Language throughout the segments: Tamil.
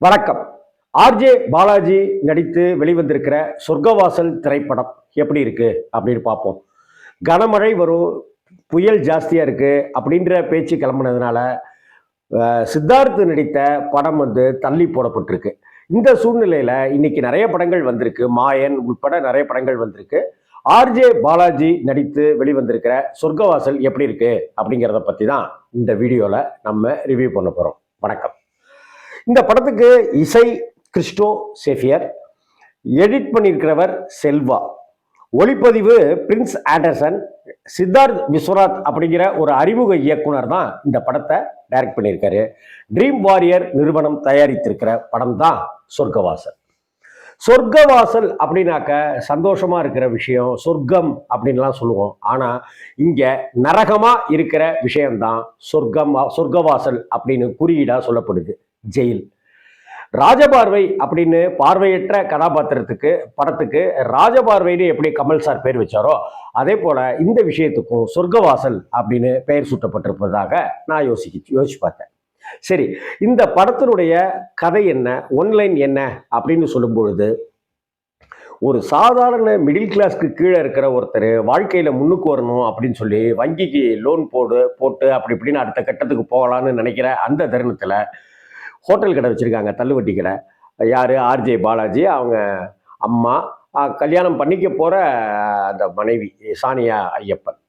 வணக்கம். ஆர்ஜே பாலாஜி நடித்து வெளிவந்திருக்கிற சொர்க்கவாசல் திரைப்படம் எப்படி இருக்கு அப்படின்னு பார்ப்போம். கனமழை வரும், புயல் ஜாஸ்தியா இருக்கு அப்படின்ற பேச்சு கிளம்புனதுனால சித்தார்த் நடித்த படம் தள்ளி போடப்பட்டிருக்கு. இந்த சூழ்நிலையில இன்னைக்கு நிறைய படங்கள் வந்திருக்கு. மாயன் உட்பட நிறைய படங்கள் வந்திருக்கு. ஆர்ஜே பாலாஜி நடித்து வெளிவந்திருக்கிற சொர்க்கவாசல் எப்படி இருக்கு அப்படிங்கிறத பத்தி தான் இந்த வீடியோல நம்ம ரிவ்யூ பண்ண போறோம். வணக்கம். இந்த படத்துக்கு இசை கிறிஸ்டோ சேஃபியர், எடிட் பண்ணியிருக்கிறவர் செல்வா, ஒளிப்பதிவு பிரின்ஸ் ஆண்டர்சன், சித்தார்த் விஸ்வநாத் அப்படிங்கிற ஒரு அறிமுக இயக்குனர் தான் இந்த படத்தை டைரக்ட் பண்ணியிருக்காரு. ட்ரீம் வாரியர் நிறுவனம் தயாரித்திருக்கிற படம் தான் சொர்க்கவாசல். சொர்க்கவாசல் அப்படின்னாக்க சந்தோஷமா இருக்கிற விஷயம், சொர்க்கம் அப்படின்லாம் சொல்லுவோம். ஆனா இங்க நரகமா இருக்கிற விஷயம்தான் சொர்க்கவாசல் அப்படின்னு குறியீடா சொல்லப்படுது. ஜெயில். ராஜபார்வை அப்படின்னு பார்வையற்ற கதாபாத்திரத்துக்கு படத்துக்கு ராஜபார்வைன்னு எப்படி கமல் சார் பேர் வச்சாரோ அதே போல இந்த விஷயத்துக்கும் சொர்க்கவாசல் அப்படின்னு பெயர் சூட்டப்பட்டிருப்பதாக நான் யோசிச்சு பார்த்தேன். சரி, இந்த படத்தினுடைய கதை என்ன, ஒன்லைன் என்ன அப்படின்னு சொல்லும் பொழுது, ஒரு சாதாரண மிடில் கிளாஸ்க்கு கீழே இருக்கிற ஒருத்தர் வாழ்க்கையில முன்னுக்கு வரணும் அப்படின்னு சொல்லி வங்கிக்கு லோன் போட்டு அப்படி இப்படின்னு அடுத்த கட்டத்துக்கு போகலான்னு நினைக்கிற அந்த தருணத்துல ஹோட்டல் கடை வச்சுருக்காங்க, தள்ளுவட்டி கடை. யார்? ஆர்ஜே பாலாஜி, அவங்க அம்மா, கல்யாணம் பண்ணிக்க போகிற அந்த மனைவி சானியா ஐயப்பன்.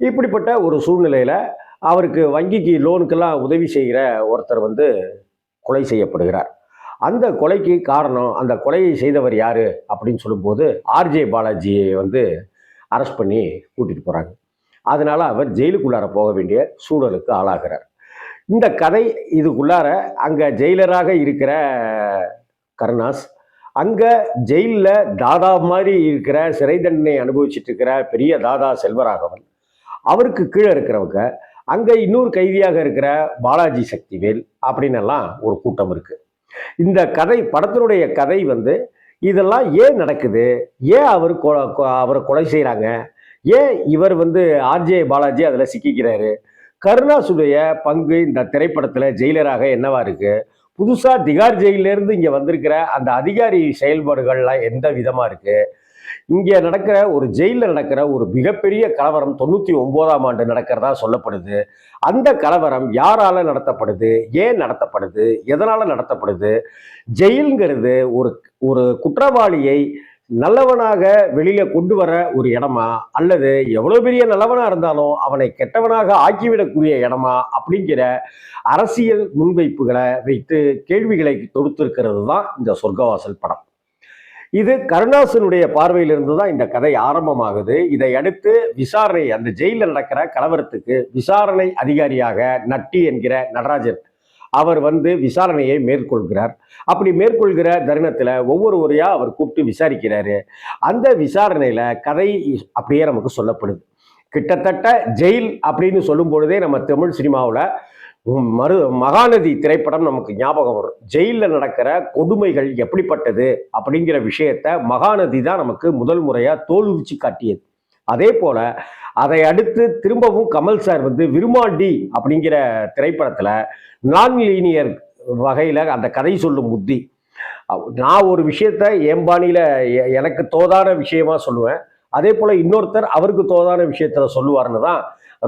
இப்படிப்பட்ட ஒரு சூழ்நிலையில் அவருக்கு வங்கிக்கு லோனுக்கெல்லாம் உதவி செய்கிற ஒருத்தர் கொலை செய்யப்படுகிறார். அந்த கொலைக்கு காரணம், அந்த கொலையை செய்தவர் யார் அப்படின்னு சொல்லும்போது ஆர்ஜே பாலாஜியை அரெஸ்ட் பண்ணி கூட்டிகிட்டு போகிறாங்க. அதனால் அவர் ஜெயிலுக்குள்ளார போக வேண்டிய சூழலுக்கு ஆளாகிறார். இந்த கதை இதுக்குள்ளார அங்கே ஜெயிலராக இருக்கிற கருணாஸ், அங்கே ஜெயிலில் தாதா மாதிரி இருக்கிற சிறை தண்டனை அனுபவிச்சுட்டு இருக்கிற பெரிய தாதா செல்வராகவன், அவருக்கு கீழே இருக்கிறவங்க, அங்கே இன்னொரு கைதியாக இருக்கிற பாலாஜி சக்திவேல் அப்படின்னெல்லாம் ஒரு கூட்டம் இருக்கு. இந்த கதை, படத்தினுடைய கதை இதெல்லாம் ஏன் நடக்குது, ஏன் அவரை கொலை செய்கிறாங்க, ஏன் இவர் ஆர்ஜே பாலாஜி அதில் சிக்கிக்கிறாரு, கருணாசுடைய பங்கு இந்த திரைப்படத்தில் ஜெயிலராக என்னவா இருக்கு, புதுசா திகார் ஜெயிலிருந்து இங்க வந்திருக்கிற அந்த அதிகாரி செயல்பாடுகள்லாம் எந்த விதமா இருக்கு, இங்க நடக்கிற ஒரு ஜெயிலில் நடக்கிற ஒரு மிகப்பெரிய கலவரம் 99ஆம் ஆண்டு நடக்கிறதா சொல்லப்படுது. அந்த கலவரம் யாரால நடத்தப்படுது, ஏன் நடத்தப்படுது, எதனால நடத்தப்படுது, ஜெயில்ங்கிறது ஒரு ஒரு குற்றவாளியை நல்லவனாக வெளியில கொண்டு வர ஒரு இடமா, அல்லது எவ்வளவு பெரிய நல்லவனா இருந்தாலும் அவனை கெட்டவனாக ஆக்கிவிடக்கூடிய இடமா அப்படிங்கிற அரசியல் முன்வைப்புகளை வைத்து கேள்விகளை தொடுத்திருக்கிறது தான் இந்த சொர்க்கவாசல் படம். இது கருணாசனுடைய பார்வையிலிருந்து தான் இந்த கதை ஆரம்பமாகுது. இதை அடுத்து விசாரணை, அந்த ஜெயிலில் நடக்கிற கலவரத்துக்கு விசாரணை அதிகாரியாக நட்டி என்கிற நடராஜன் அவர் விசாரணையை மேற்கொள்கிறார். அப்படி மேற்கொள்கிற தருணத்தில் ஒவ்வொருவரையா அவர் கூப்பிட்டு விசாரிக்கிறாரு. அந்த விசாரணையில கதை அப்படியே நமக்கு சொல்லப்படுது. கிட்டத்தட்ட ஜெயில் அப்படின்னு சொல்லும் பொழுதே நம்ம தமிழ் சினிமாவில் மகாநதி திரைப்படம் நமக்கு ஞாபகம் வரும். ஜெயிலில் நடக்கிற கொடுமைகள் எப்படிப்பட்டது அப்படிங்கிற விஷயத்த மகாநதி தான் நமக்கு முதல் முறையா தோல்விச்சு காட்டியது. அதே போல அதை அடுத்து திரும்பவும் கமல் சார் விருமாண்டி அப்படிங்கிற திரைப்படத்துல நான் லீனியர் வகையில அந்த கதை சொல்லும் புத்தி, நான் ஒரு விஷயத்த எம்பாணியில எனக்கு தோதான விஷயமா சொல்லுவேன், அதே போல இன்னொருத்தர் அவருக்கு தோதான விஷயத்துல சொல்லுவார்னு தான்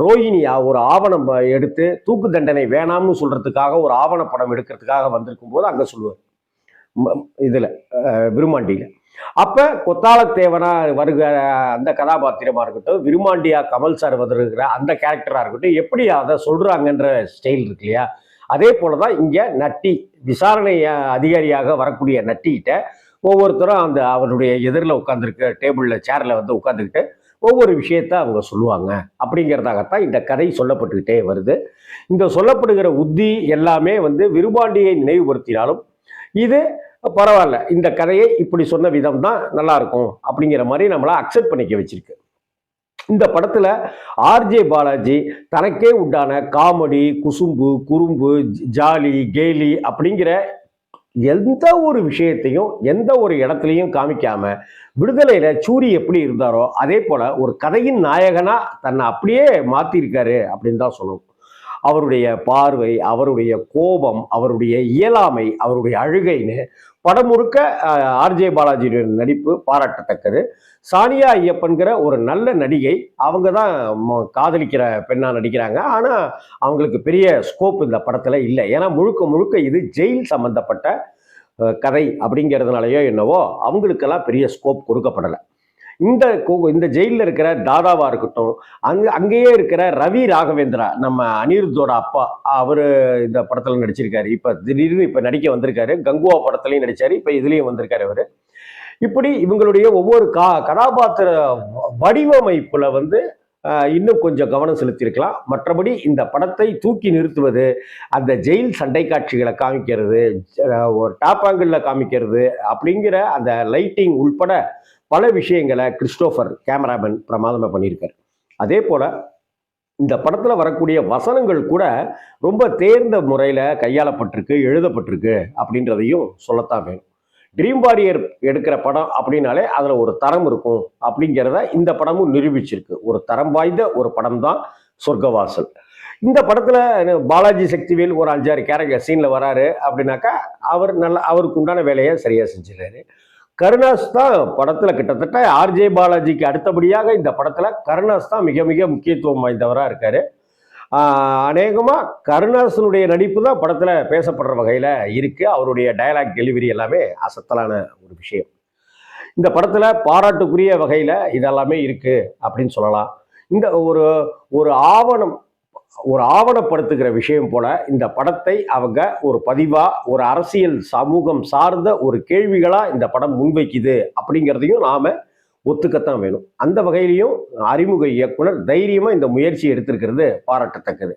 ரோஹிணியா ஒரு ஆவணம் எடுத்து தூக்கு தண்டனை வேணாம்னு சொல்றதுக்காக ஒரு ஆவண படம் எடுக்கிறதுக்காக வந்திருக்கும் போது அங்க சொல்லுவார் இதுல விருமாண்டியில. அப்ப கொத்தாளத்தேவனா வருகிற அந்த கதாபாத்திரமா இருக்கட்டும், விருமாண்டியா கமல் சார் வருகிற அந்த கேரக்டரா இருக்கட்டும், எப்படி அதை சொல்றாங்கன்ற ஸ்டைல் இருக்கு இல்லையா, அதே போலதான் இங்க நட்டி விசாரணை அதிகாரியாக வரக்கூடிய நட்டிகிட்ட ஒவ்வொருத்தரும் அந்த அவருடைய எதிரில் உட்காந்துருக்க டேபிள்ல சேர்ல உட்காந்துக்கிட்டு ஒவ்வொரு விஷயத்த அவங்க சொல்லுவாங்க. அப்படிங்கிறதாகத்தான் இந்த கதை சொல்லப்பட்டுக்கிட்டே வருது. இந்த சொல்லப்படுகிற உத்தி எல்லாமே விருமாண்டியை நினைவுபடுத்தினாலும் இது பரவாயில்ல, இந்த கதையை இப்படி சொன்ன விதம் தான் நல்லா இருக்கும் அப்படிங்கிற மாதிரி நம்மள அக்செப்ட் பண்ணிக்க வச்சிருக்கு. இந்த படத்துல ஆர்ஜே பாலாஜி தனக்கே உண்டான காமெடி, குசும்பு, குறும்பு, ஜாலி, கேலி அப்படிங்கிற எந்த ஒரு விஷயத்தையும் எந்த ஒரு இடத்துலையும் காமிக்காம விடுதலையில சூரி எப்படி இருந்தாரோ அதே போல ஒரு கதையின் நாயகனா தன்னை அப்படியே மாத்திருக்காரு அப்படின்னு தான் சொல்லணும். அவருடைய பார்வை, அவருடைய கோபம், அவருடைய இயலாமை, அவருடைய அழுகைன்னு படம் முழுக்க ஆர்ஜே பாலாஜியுடைய நடிப்பு பாராட்டத்தக்கது. சானியா ஐயப்பன்கிற ஒரு நல்ல நடிகை. அவங்க தான் காதலிக்கிற பெண்ணா நடிக்கிறாங்க. ஆனா அவங்களுக்கு பெரிய ஸ்கோப் இந்த படத்துல இல்லை. ஏன்னா முழுக்க முழுக்க இது ஜெயில் சம்பந்தப்பட்ட கதை அப்படிங்கிறதுனாலயோ என்னவோ அவங்களுக்கெல்லாம் பெரிய ஸ்கோப் கொடுக்கப்படலை. இந்த ஜெயிலில் இருக்கிற தாதாவா இருக்கட்டும், அங்கேயே இருக்கிற ரவி ராகவேந்திரா, நம்ம அனிருத்தோட அப்பா, அவரு இந்த படத்துல நடிச்சிருக்காரு. இப்ப திடீர்னு இப்ப நடிக்க வந்திருக்காரு. கங்குவா படத்துலயும் நடிச்சாரு, இப்ப இதுலயும் வந்திருக்காரு அவரு. இப்படி இவங்களுடைய ஒவ்வொரு கதாபாத்திர வடிவமைப்புல இன்னும் கொஞ்சம் கவனம் செலுத்தியிருக்கலாம். மற்றபடி இந்த படத்தை தூக்கி நிறுத்துவது அந்த ஜெயில் சண்டை காட்சிகளை காமிக்கிறது, ஒரு டாப் ஆங்கிள் காமிக்கிறது அப்படிங்கிற அந்த லைட்டிங் உள்பட பல விஷயங்களை கிறிஸ்டோபர் கேமராமேன் பிரமாதமாக பண்ணியிருக்காரு. அதே போல இந்த படத்துல வரக்கூடிய வசனங்கள் கூட ரொம்ப தேர்ந்த முறையில் கையாளப்பட்டிருக்கு, எழுதப்பட்டிருக்கு அப்படின்றதையும் சொல்லத்தான் வேணும். ட்ரீம் வாரியர் எடுக்கிற படம் அப்படின்னாலே அதுல ஒரு தரம் இருக்கும் அப்படிங்கிறத இந்த படமும் நிரூபிச்சிருக்கு. ஒரு தரம் வாய்ந்த ஒரு படம் தான் சொர்க்கவாசல். இந்த படத்துல பாலாஜி சக்திவேல் ஒரு 5-6 கேரக்டர் சீன்ல வராரு அப்படின்னாக்கா அவருக்கு உண்டான வேலையை சரியா செஞ்சிடறாரு. கருணாஸ் தான் படத்துல கிட்டத்தட்ட ஆர்ஜே பாலாஜிக்கு அடுத்தபடியாக இந்த படத்துல கருணாஸ் தான் மிக மிக முக்கியத்துவம் வாய்ந்தவரா இருக்காரு. அநேகமா கருணாசனுடைய நடிப்பு தான் படத்துல பேசப்படுற வகையில இருக்கு. அவருடைய டயலாக் டெலிவரி எல்லாமே அசத்தலான ஒரு விஷயம். இந்த படத்துல பாராட்டுக்குரிய வகையில இதெல்லாமே இருக்கு அப்படின்னு சொல்லலாம். இந்த ஒரு ஒரு ஆவணம் ஒரு ஆவணப்படுத்துகிற விஷயம் போல இந்த படத்தை அவங்க ஒரு பதிவா, ஒரு அரசியல் சமூகம் சார்ந்த ஒரு கேள்விகளா இந்த படம் முன்வைக்குது அப்படிங்கிறதையும் நாம ஒத்துக்கத்தான் வேணும். அந்த வகையிலையும் அறிமுக இயக்குனர் தைரியமா இந்த முயற்சி எடுத்திருக்கிறது பாராட்டத்தக்கது.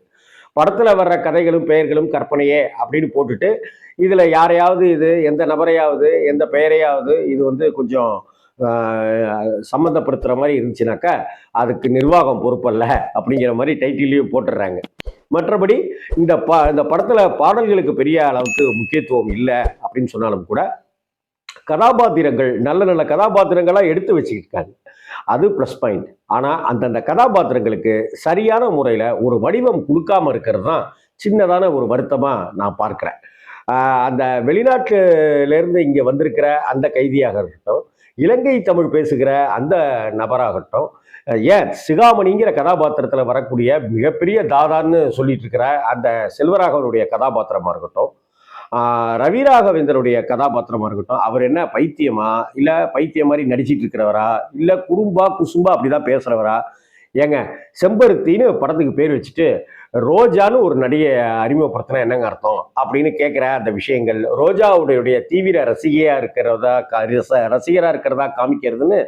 படத்துல வர்ற கதைகளும் பெயர்களும் கற்பனையே அப்படின்னு போட்டுட்டு இதுல யாரையாவது, இது எந்த நபரையாவது, எந்த பெயரையாவது இது கொஞ்சம் சம்மந்தப்படுத்துற மாதிரி இருந்துச்சுனாக்கா அதுக்கு நிர்வாகம் பொறுப்பல்ல அப்படிங்கிற மாதிரி டைட்டிலையும் போட்டுடுறாங்க. மற்றபடி இந்த படத்துல பாடல்களுக்கு பெரிய அளவுக்கு முக்கியத்துவம் இல்லை அப்படின்னு சொன்னாலும் கூட கதாபாத்திரங்கள் நல்ல நல்ல கதாபாத்திரங்களா எடுத்து வச்சுக்கிட்டாங்க. அது ப்ளஸ் பாயிண்ட். ஆனா அந்தந்த கதாபாத்திரங்களுக்கு சரியான முறையில ஒரு வடிவம் கொடுக்காம இருக்கிறது தான் சின்னதான ஒரு வருத்தமா நான் பார்க்கிறேன். அந்த வெளிநாட்டுல இருந்து இங்க வந்திருக்கிற அந்த கைதியாக இருக்கட்டும், இலங்கை தமிழ் பேசுகிற அந்த நபராகட்டும், ஏன் சிகாமணிங்கிற கதாபாத்திரத்தில் வரக்கூடிய மிகப்பெரிய தாதான்னு சொல்லிட்டு இருக்கிற அந்த செல்வராகவனுடைய கதாபாத்திரமா இருக்கட்டும், ரவி ராகவேந்தருடைய கதாபாத்திரமா இருக்கட்டும், அவர் என்ன பைத்தியமா, இல்லை பைத்தியம் மாதிரி நடிச்சிட்டு இருக்கிறவரா, இல்லை குறும்பா குசும்பா அப்படிதான் பேசுறவரா? ஏங்க, செம்பருத்தின்னு படத்துக்கு பேர் வச்சுட்டு ரோஜான்னு ஒரு நடிகை அறிமுகப்படுத்தினா என்னங்க அர்த்தம் அப்படின்னு கேட்குற அந்த விஷயங்கள், ரோஜாவுடைய தீவிர ரசிகையா இருக்கிறதா காமிக்கிறதுன்னு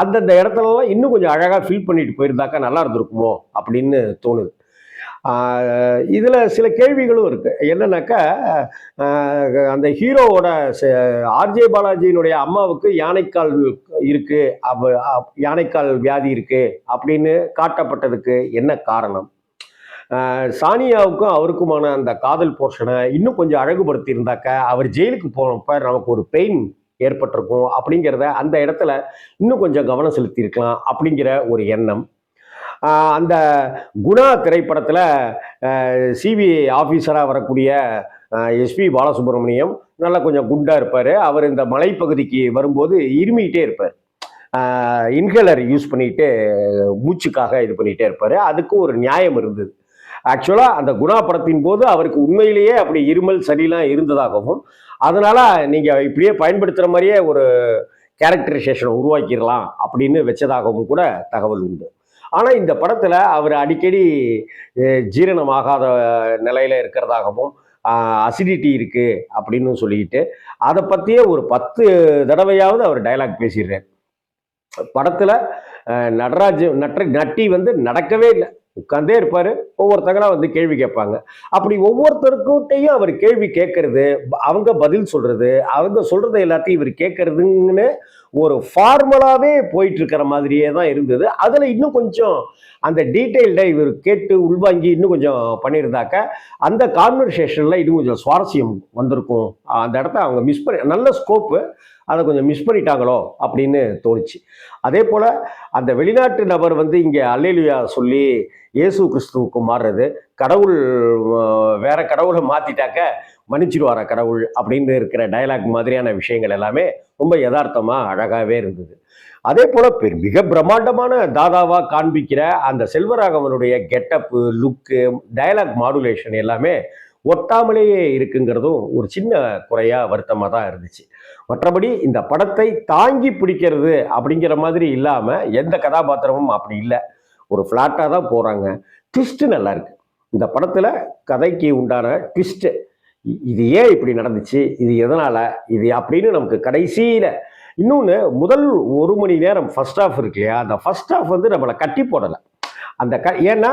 அந்தந்த இடத்துலலாம் இன்னும் கொஞ்சம் அழகாக ஃபீல் பண்ணிட்டு போயிருந்தாக்கா நல்லா இருந்திருக்குமோ அப்படின்னு தோணுது. இதுல சில கேள்விகளும் இருக்கு. என்னன்னாக்கா அந்த ஹீரோவோட ஆர்ஜே பாலாஜியினுடைய அம்மாவுக்கு யானைக்கால் இருக்கு, யானைக்கால் வியாதி இருக்கு அப்படின்னு காட்டப்பட்டதுக்கு என்ன காரணம்? சானியாவுக்கும் அவருக்குமான அந்த காதல் போர்ஷனை இன்னும் கொஞ்சம் அழகுபடுத்தி இருந்தாக்க அவர் ஜெயிலுக்கு போனப்ப நமக்கு ஒரு பெயின் ஏற்பட்டிருக்கும் அப்படிங்கிறத அந்த இடத்துல இன்னும் கொஞ்சம் கவனம் செலுத்தி இருக்கலாம் அப்படிங்கிற ஒரு எண்ணம். அந்த குணா திரைப்படத்துல சிபிஐ ஆஃபீஸராக வரக்கூடிய எஸ்பி பாலசுப்ரமணியம் நல்லா கொஞ்சம் குண்டா இருப்பார். அவர் இந்த மலைப்பகுதிக்கு வரும்போது இருமிகிட்டே இருப்பார். இன்ஹேலர் யூஸ் பண்ணிட்டு மூச்சுக்காக இது பண்ணிகிட்டே இருப்பார். அதுக்கு ஒரு நியாயம் இருந்தது. ஆக்சுவலாக அந்த குணா படத்தின் போது அவருக்கு உண்மையிலேயே அப்படி இருமல் சரியெல்லாம் இருந்ததாகவும், அதனால நீங்கள் இப்படியே பயன்படுத்துகிற மாதிரியே ஒரு கேரக்டரைசேஷனை உருவாக்கிடலாம் அப்படின்னு வச்சதாகவும் கூட தகவல் உண்டு. ஆனால் இந்த படத்தில் அவர் அடிக்கடி ஜீரணமாகாத நிலையில் இருக்கிறதாகவும், அசிடிட்டி இருக்குது அப்படின்னு சொல்லிக்கிட்டு அதை பற்றியே ஒரு 10 தடவையாவது அவர் டைலாக் பேசிடுறார். படத்தில் நட்டி நடக்கவே இல்லை, உட்கார்ந்தே இருப்பாரு. ஒவ்வொருத்தங்களா கேள்வி கேட்பாங்க. அப்படி ஒவ்வொருத்தருக்கிட்டையும் அவர் கேள்வி கேட்கறது, அவங்க பதில் சொல்றது, அவங்க சொல்றதை எல்லாத்தையும் இவர் கேட்கறதுன்னு ஒரு ஃபார்மலாவே போயிட்டு இருக்கிற மாதிரியே தான் இருந்தது. அதுல இன்னும் கொஞ்சம் அந்த டீட்டெயில்டா இவர் கேட்டு உள்வாங்கி இன்னும் கொஞ்சம் பண்ணியிருந்தாக்க அந்த கான்வர்சேஷன்ல இன்னும் கொஞ்சம் சுவாரஸ்யம் வந்திருக்கும். அந்த இடத்த அவங்க மிஸ் பண்ணி, நல்ல ஸ்கோப்பு, அதை கொஞ்சம் மிஸ் பண்ணிட்டாங்களோ அப்படின்னு தோணுச்சு. அதே போல் அந்த வெளிநாட்டு நபர் வந்து இங்கே அல்லேலூயா சொல்லி இயேசு கிறிஸ்துவுக்கு மாறுறது, கடவுள் வேற கடவுளை மாற்றிட்டாக்க மன்னிச்சிடுவாரா கடவுள் அப்படின்னு இருக்கிற டயலாக் மாதிரியான விஷயங்கள் எல்லாமே ரொம்ப யதார்த்தமாக அழகாகவே இருந்தது. அதே போல மிக பிரம்மாண்டமான தாதாவா காண்பிக்கிற அந்த செல்வராகவனுடைய கெட்டப்பு, லுக்கு, டயலாக் மாடுலேஷன் எல்லாமே ஒட்டாமலேயே இருக்குங்கிறதும் ஒரு சின்ன குறையா வருத்தமாக தான் இருந்துச்சு. மற்றபடி இந்த படத்தை தாங்கி பிடிக்கிறது அப்படிங்கிற மாதிரி இல்லாம எந்த கதாபாத்திரமும் அப்படி இல்லை. ஒரு ஃப்ளாட்டாக தான் போறாங்க. ட்விஸ்ட் நல்லா இருக்கு. இந்த படத்துல கதைக்கு உண்டான ட்விஸ்ட், இது ஏன் இப்படி நடந்துச்சு, இது எதனால, இது அப்படின்னு நமக்கு கடைசியில இன்னொன்று முதல் 1 மணி நேரம் ஃபர்ஸ்ட் ஹாஃப் இருக்கு இல்லையா, அந்த ஃபர்ஸ்ட் ஹாஃப் வந்து நம்மளை கட்டி போடலை. ஏன்னா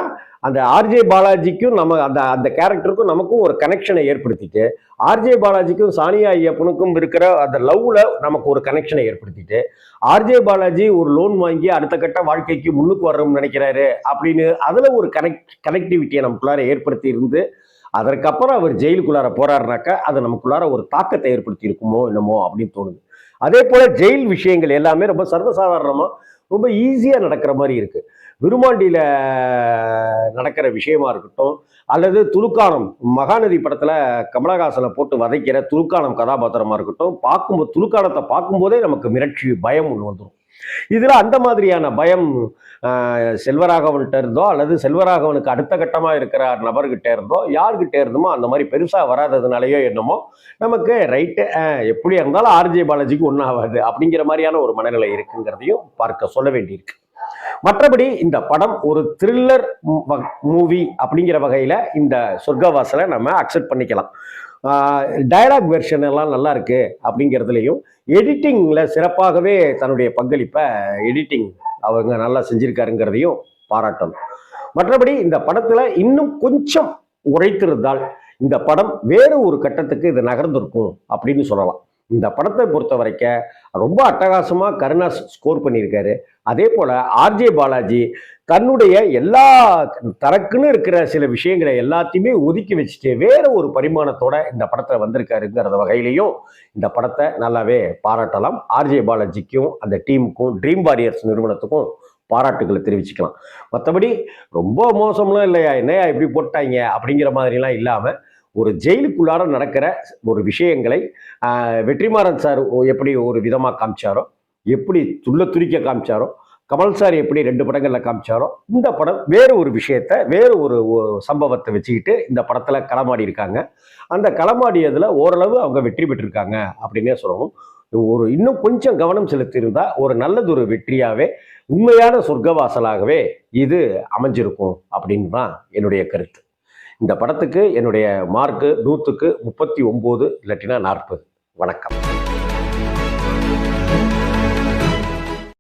அந்த ஆர்ஜே பாலாஜிக்கும் நம்ம அந்த அந்த கேரக்டருக்கும் நமக்கும் ஒரு கனெக்ஷனை ஏற்படுத்திட்டு, ஆர்ஜே பாலாஜிக்கும் சானியா ஐயப்பனுக்கும் இருக்கிற அந்த லவ்ல நமக்கு ஒரு கனெக்ஷனை ஏற்படுத்திட்டு, ஆர்ஜே பாலாஜி ஒரு லோன் வாங்கி அடுத்த கட்ட வாழ்க்கைக்கு முன்னுக்கு வரணும்னு நினைக்கிறாரு அப்படின்னு அதுல ஒரு கனெக்டிவிட்டியை நமக்குள்ளார ஏற்படுத்தி இருந்து, அதற்கப்புறம் அவர் ஜெயிலுக்குள்ளார போறாருனாக்கா அது நமக்குள்ளார ஒரு தாக்கத்தை ஏற்படுத்தி இருக்குமோ என்னமோ அப்படின்னு தோணுது. அதே போல ஜெயில் விஷயங்கள் எல்லாமே ரொம்ப சர்வசாதாரணமா ரொம்ப ஈஸியா நடக்கிற மாதிரி இருக்கு. விருமாண்டியில நடக்கிற விஷயமா இருக்கட்டும், அல்லது துலுக்கானம் மகாநதி படத்துல கமலஹாசனை போட்டு வதைக்கிற துலுக்கானம் கதாபாத்திரமா இருக்கட்டும், பார்க்கும்போது துலுக்கானத்தை பார்க்கும்போதே நமக்கு மிரட்சி, பயம் ஒன்று வந்துடும். இதுல அந்த மாதிரியான பயம் செல்வராகவன்கிட்ட இருந்தோ அல்லது செல்வராகவனுக்கு அடுத்த கட்டமா இருக்கிற நபர்கிட்ட இருந்தோ யார்கிட்ட இருந்தோமோ அந்த மாதிரி பெருசா வராததுனாலயோ என்னமோ நமக்கு ரைட்டு, எப்படி இருந்தாலும் ஆர்ஜே பாலாஜிக்கு ஒன்றும் ஆகாது அப்படிங்கிற மாதிரியான ஒரு மனநிலை இருக்குங்கிறதையும் பார்க்க சொல்ல வேண்டியிருக்கு. மற்றபடி இந்த படம் ஒரு த்ரில்லர் மூவி அப்படிங்கிற வகையில இந்த சொர்க்கவாசலை நம்ம அக்செப்ட் பண்ணிக்கலாம். டயலாக் வெர்ஷன் எல்லாம் நல்லா இருக்கு அப்படிங்கிறதுலையும், எடிட்டிங்ல சிறப்பாகவே தன்னுடைய பங்களிப்பை எடிட்டிங் அவங்க நல்லா செஞ்சிருக்காருங்கிறதையும் பாராட்டணும். மற்றபடி இந்த படத்துல இன்னும் கொஞ்சம் உரைத்திருந்தால் இந்த படம் வேறு ஒரு கட்டத்துக்கு இது நகர்ந்திருக்கும் அப்படின்னு சொல்லலாம். இந்த படத்தை பொறுத்த வரைக்கும் ரொம்ப அட்டகாசமா கருணாஸ் ஸ்கோர் பண்ணியிருக்காரு. அதே போல ஆர்ஜே பாலாஜி தன்னுடைய எல்லா தனக்குன்னு இருக்கிற சில விஷயங்களை எல்லாத்தையுமே ஒதுக்கி வச்சுட்டு வேற ஒரு பரிமாணத்தோட இந்த படத்துல வந்திருக்காருங்கிற வகையிலையும் இந்த படத்தை நல்லாவே பாராட்டலாம். ஆர்ஜே பாலாஜிக்கும் அந்த டீமுக்கும் ட்ரீம் வாரியர்ஸ் நிறுவனத்துக்கும் பாராட்டுகளை தெரிவிச்சுக்கலாம். மற்றபடி ரொம்ப மோசம்லாம் இல்லையா, என்னையா இப்படி போட்டாங்க அப்படிங்கிற மாதிரிலாம் இல்லாமல் ஒரு ஜெயிலுக்குள்ளார நடக்கிற ஒரு விஷயங்களை வெற்றிமாறன் சார் எப்படி ஒரு விதமாக காமிச்சாரோ, எப்படி துரிக்க காமிச்சாரோ, கமல் சார் எப்படி 2 படங்களில் காமிச்சாரோ, இந்த படம் வேறு ஒரு விஷயத்தை வேறு ஒரு சம்பவத்தை வச்சுக்கிட்டு இந்த படத்தில் களமாடி இருக்காங்க. அந்த களமாடியதில் ஓரளவு அவங்க வெற்றி பெற்றிருக்காங்க அப்படின்னே சொல்லணும். ஒரு இன்னும் கொஞ்சம் கவனம் செலுத்தியிருந்தா ஒரு நல்லதொரு வெற்றியாகவே உண்மையான சொர்க்கவாசலாகவே இது அமைஞ்சிருக்கும் அப்படின்னு தான் என்னுடைய கருத்து. இந்த படத்துக்கு என்னுடைய மார்க்கு 100க்கு 39 இல்லாட்டினா 40. வணக்கம்.